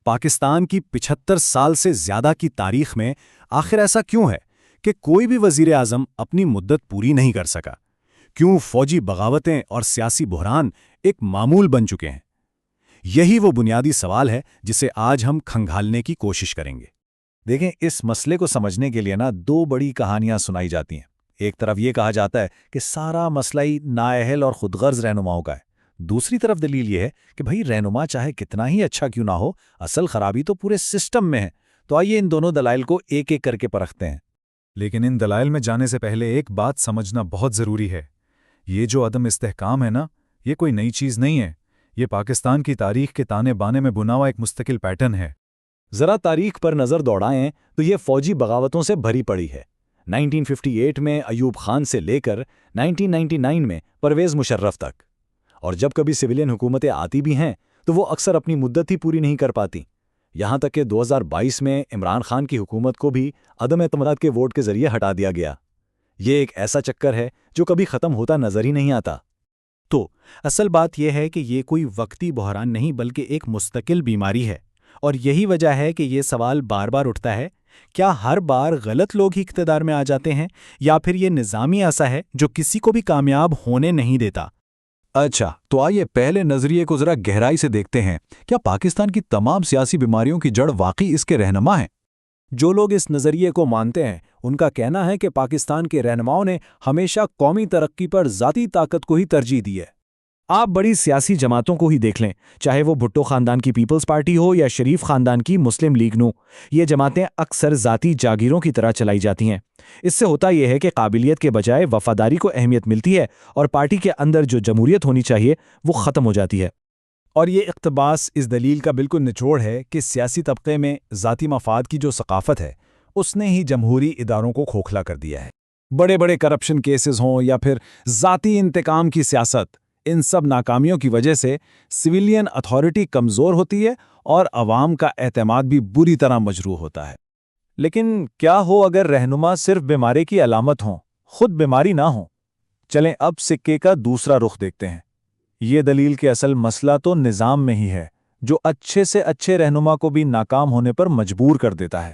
پاکستان کی 75 سال سے زیادہ کی تاریخ میں آخر ایسا کیوں ہے کہ کوئی بھی وزیر اعظم اپنی مدت پوری نہیں کر سکا؟ کیوں فوجی بغاوتیں اور سیاسی بحران ایک معمول بن چکے ہیں؟ یہی وہ بنیادی سوال ہے جسے آج ہم کھنگالنے کی کوشش کریں گے۔ دیکھیں، اس مسئلے کو سمجھنے کے لیے دو بڑی کہانیاں سنائی جاتی ہیں۔ ایک طرف یہ کہا جاتا ہے کہ سارا مسئلہ ہی نااہل اور خود غرض رہنماؤں کا ہے۔ دوسری طرف دلیل یہ ہے کہ بھائی رہنما چاہے کتنا ہی اچھا کیوں نہ ہو، اصل خرابی تو پورے سسٹم میں ہے۔ تو آئیے ان دونوں دلائل کو ایک ایک کر کے پرکھتے ہیں۔ لیکن ان دلائل میں جانے سے پہلے ایک بات سمجھنا بہت ضروری ہے۔ یہ جو عدم استحکام ہے یہ کوئی نئی چیز نہیں ہے۔ یہ پاکستان کی تاریخ کے تانے بانے میں بنا ہوا ایک مستقل پیٹرن ہے۔ ذرا تاریخ پر نظر دوڑائیں تو یہ فوجی بغاوتوں سے بھری پڑی ہے۔ 1958 میں ایوب خان سے لے کر 1999 میں پرویز مشرف تک۔ اور جب کبھی سویلین حکومتیں آتی بھی ہیں تو وہ اکثر اپنی مدت ہی پوری نہیں کر پاتی۔ یہاں تک کہ 2022 میں عمران خان کی حکومت کو بھی عدم اعتماد کے ووٹ کے ذریعے ہٹا دیا گیا۔ یہ ایک ایسا چکر ہے جو کبھی ختم ہوتا نظر ہی نہیں آتا۔ تو اصل بات یہ ہے کہ یہ کوئی وقتی بحران نہیں بلکہ ایک مستقل بیماری ہے، اور یہی وجہ ہے کہ یہ سوال بار بار اٹھتا ہے، کیا ہر بار غلط لوگ ہی اقتدار میں آ جاتے ہیں، یا پھر یہ نظامی ایسا ہے جو کسی کو بھی کامیاب ہونے نہیں دیتا؟ اچھا، تو آئیے پہلے نظریے کو ذرا گہرائی سے دیکھتے ہیں۔ کیا پاکستان کی تمام سیاسی بیماریوں کی جڑ واقعی اس کے رہنما ہیں؟ جو لوگ اس نظریے کو مانتے ہیں ان کا کہنا ہے کہ پاکستان کے رہنماؤں نے ہمیشہ قومی ترقی پر ذاتی طاقت کو ہی ترجیح دی ہے۔ آپ بڑی سیاسی جماعتوں کو ہی دیکھ لیں، چاہے وہ بھٹو خاندان کی پیپلز پارٹی ہو یا شریف خاندان کی مسلم لیگ نو، یہ جماعتیں اکثر ذاتی جاگیروں کی طرح چلائی جاتی ہیں۔ اس سے ہوتا یہ ہے کہ قابلیت کے بجائے وفاداری کو اہمیت ملتی ہے، اور پارٹی کے اندر جو جمہوریت ہونی چاہیے وہ ختم ہو جاتی ہے۔ اور یہ اقتباس اس دلیل کا بالکل نچوڑ ہے کہ سیاسی طبقے میں ذاتی مفاد کی جو ثقافت ہے اس نے ہی جمہوری اداروں کو کھوکھلا کر دیا ہے۔ بڑے بڑے کرپشن کیسز ہوں یا پھر ذاتی انتقام کی سیاست، ان سب ناکامیوں کی وجہ سے سویلین اتھارٹی کمزور ہوتی ہے اور عوام کا اعتماد بھی بری طرح مجروح ہوتا ہے۔ لیکن کیا ہو اگر رہنما صرف بیماری کی علامت ہوں، خود بیماری نہ ہوں؟ چلیں اب سکے کا دوسرا رخ دیکھتے ہیں۔ یہ دلیل کہ اصل مسئلہ تو نظام میں ہی ہے، جو اچھے سے اچھے رہنما کو بھی ناکام ہونے پر مجبور کر دیتا ہے۔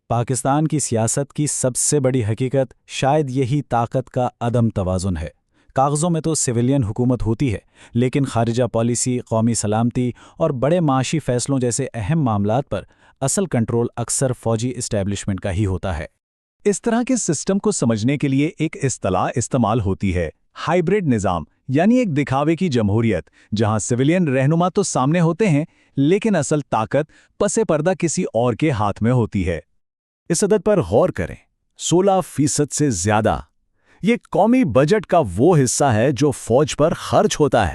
پاکستان کی سیاست کی سب سے بڑی حقیقت شاید یہی طاقت کا عدم توازن ہے۔ کاغذوں میں تو سویلین حکومت ہوتی ہے، لیکن خارجہ پالیسی، قومی سلامتی اور بڑے معاشی فیصلوں جیسے اہم معاملات پر اصل کنٹرول اکثر فوجی اسٹیبلشمنٹ کا ہی ہوتا ہے۔ اس طرح کے سسٹم کو سمجھنے کے لیے ایک اصطلاح استعمال ہوتی ہے، ہائبرڈ نظام، یعنی ایک دکھاوے کی جمہوریت، جہاں سویلین رہنما تو سامنے ہوتے ہیں لیکن اصل طاقت پس پردہ کسی اور کے ہاتھ میں ہوتی ہے۔ اس عدد پر غور کریں، 16% سے زیادہ۔ یہ قومی بجٹ کا وہ حصہ ہے جو فوج پر خرچ ہوتا ہے۔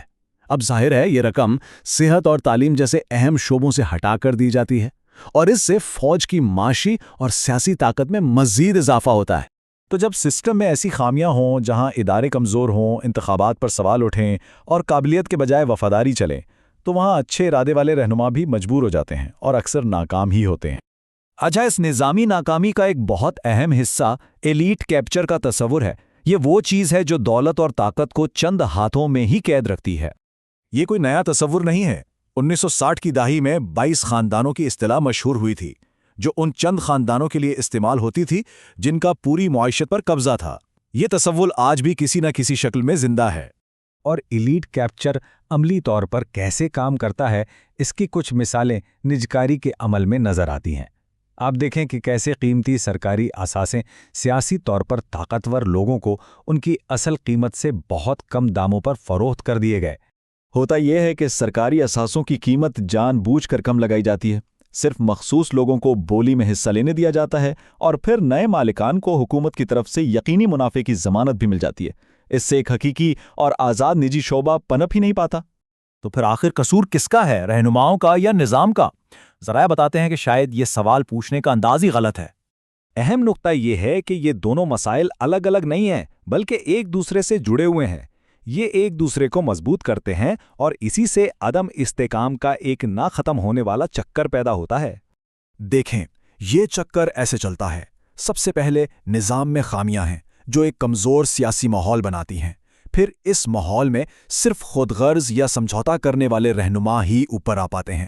اب ظاہر ہے یہ رقم صحت اور تعلیم جیسے اہم شعبوں سے ہٹا کر دی جاتی ہے، اور اس سے فوج کی معاشی اور سیاسی طاقت میں مزید اضافہ ہوتا ہے۔ تو جب سسٹم میں ایسی خامیاں ہوں جہاں ادارے کمزور ہوں، انتخابات پر سوال اٹھیں اور قابلیت کے بجائے وفاداری چلیں، تو وہاں اچھے ارادے والے رہنما بھی مجبور ہو جاتے ہیں اور اکثر ناکام ہی ہوتے ہیں۔ اچھا، اس نظامی ناکامی کا ایک بہت اہم حصہ ایلیٹ کیپچر کا تصور ہے۔ یہ وہ چیز ہے جو دولت اور طاقت کو چند ہاتھوں میں ہی قید رکھتی ہے۔ یہ کوئی نیا تصور نہیں ہے۔ 1960 کی دہائی میں 22 خاندانوں کی اصطلاح مشہور ہوئی تھی، جو ان چند خاندانوں کے لیے استعمال ہوتی تھی جن کا پوری معیشت پر قبضہ تھا۔ یہ تصور آج بھی کسی نہ کسی شکل میں زندہ ہے۔ اور ایلیٹ کیپچر عملی طور پر کیسے کام کرتا ہے، اس کی کچھ مثالیں نجکاری کے عمل میں نظر آتی ہیں۔ آپ دیکھیں کہ کیسے قیمتی سرکاری اثاثے سیاسی طور پر طاقتور لوگوں کو ان کی اصل قیمت سے بہت کم داموں پر فروخت کر دیے گئے۔ ہوتا یہ ہے کہ سرکاری اثاثوں کی قیمت جان بوجھ کر کم لگائی جاتی ہے، صرف مخصوص لوگوں کو بولی میں حصہ لینے دیا جاتا ہے، اور پھر نئے مالکان کو حکومت کی طرف سے یقینی منافع کی ضمانت بھی مل جاتی ہے۔ اس سے ایک حقیقی اور آزاد نجی شعبہ پنپ ہی نہیں پاتا۔ تو پھر آخر قصور کس کا ہے، رہنماؤں کا یا نظام کا؟ ذرائع بتاتے ہیں کہ شاید یہ سوال پوچھنے کا انداز ہی غلط ہے۔ اہم نقطہ یہ ہے کہ یہ دونوں مسائل الگ الگ نہیں ہیں بلکہ ایک دوسرے سے جڑے ہوئے ہیں۔ یہ ایک دوسرے کو مضبوط کرتے ہیں اور اسی سے عدم استحکام کا ایک نہ ختم ہونے والا چکر پیدا ہوتا ہے۔ دیکھیں، یہ چکر ایسے چلتا ہے۔ سب سے پہلے نظام میں خامیاں ہیں جو ایک کمزور سیاسی ماحول بناتی ہیں۔ پھر اس ماحول میں صرف خود غرض یا سمجھوتا کرنے والے رہنما ہی اوپر آ پاتے ہیں۔